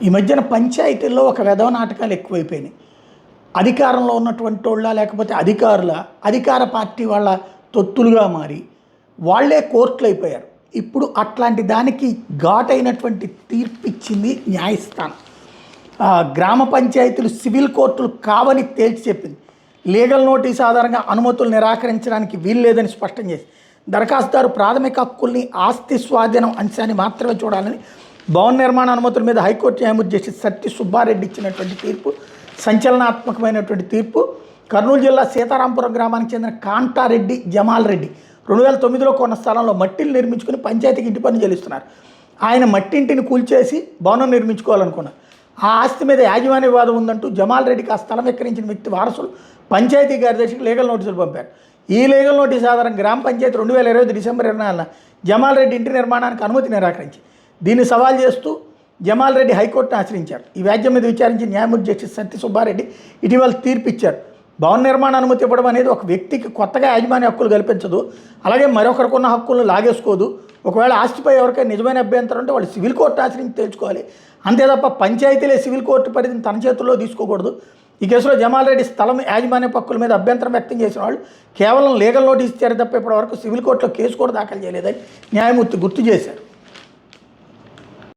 ఈ మధ్యన పంచాయతీల్లో ఒక వెధవ నాటకాలు ఎక్కువైపోయినాయి. అధికారంలో ఉన్నటువంటోళ్ళ లేకపోతే అధికార పార్టీ వాళ్ళ తొత్తులుగా మారి వాళ్ళే కోర్టులైపోయారు. ఇప్పుడు అట్లాంటి దానికి ఘాటైనటువంటి తీర్పిచ్చింది న్యాయస్థానం. గ్రామ పంచాయతీలు సివిల్ కోర్టులు కావని తేల్చి చెప్పింది. లీగల్ నోటీస్ ఆధారంగా అనుమతులు నిరాకరించడానికి వీలు లేదని స్పష్టం చేసి దరఖాస్తుదారు ప్రాథమిక హక్కుల్ని ఆస్తి స్వాధీనం అంశాన్ని మాత్రమే చూడాలని భవన నిర్మాణ అనుమతుల మీద హైకోర్టు న్యాయమూర్తి జస్టిస్ సత్తి సుబ్బారెడ్డి ఇచ్చినటువంటి తీర్పు సంచలనాత్మకమైనటువంటి తీర్పు. కర్నూలు జిల్లా సీతారాంపురం గ్రామానికి చెందిన కాంటారెడ్డి జమాల్ రెడ్డి 2009లో కొన్న స్థలంలో మట్టిని నిర్మించుకుని పంచాయతీకి ఇంటి పన్ను చెల్లిస్తున్నారు. ఆయన మట్టింటిని కూల్చేసి భవనం నిర్మించుకోవాలనుకున్నారు. ఆ ఆస్తి మీద యాజమాన్య వివాదం ఉందంటూ జమాల్ రెడ్డికి ఆ స్థలం విక్రయించిన వ్యక్తి వారసులు పంచాయతీ కార్యదర్శికి లీగల్ నోటీసులు పంపారు. ఈ లీగల్ నోటీస్ ఆధారంగా గ్రామ పంచాయతీ 2020 డిసెంబర్ 24న జమాల్ రెడ్డి ఇంటి నిర్మాణానికి అనుమతి నిరాకరించి దీన్ని సవాల్ చేస్తూ జమాల్ రెడ్డి హైకోర్టును ఆశ్రయించారు. ఈ వ్యాజ్యం మీద విచారించిన న్యాయమూర్తి జస్టిస్ సత్తి సుబ్బారెడ్డి ఇటీవల తీర్పు ఇచ్చారు. భవన నిర్మాణ అనుమతి ఇవ్వడం అనేది ఒక వ్యక్తికి కొత్తగా యాజమాన్య హక్కులు కల్పించదు, అలాగే మరొకరికున్న హక్కులను లాగేసుకోదు. ఒకవేళ ఆస్తిపై ఎవరికైనా నిజమైన అభ్యంతరం ఉంటే వాళ్ళు సివిల్ కోర్టు ఆశ్రయించి తెలుసుకోవాలి. అంతే తప్ప పంచాయతీలే సివిల్ కోర్టు పరిధిని తన చేతుల్లో తీసుకోకూడదు. ఈ కేసులో జమాల్ రెడ్డి స్థలం యాజమాన్య హక్కుల మీద అభ్యంతరం వ్యక్తం చేసిన వాళ్ళు కేవలం లీగల్ నోటీస్ ఇచ్చారు తప్ప ఇప్పటివరకు సివిల్ కోర్టులో కేసు కూడా దాఖలు చేయలేదని న్యాయమూర్తి గుర్తు చేశారు.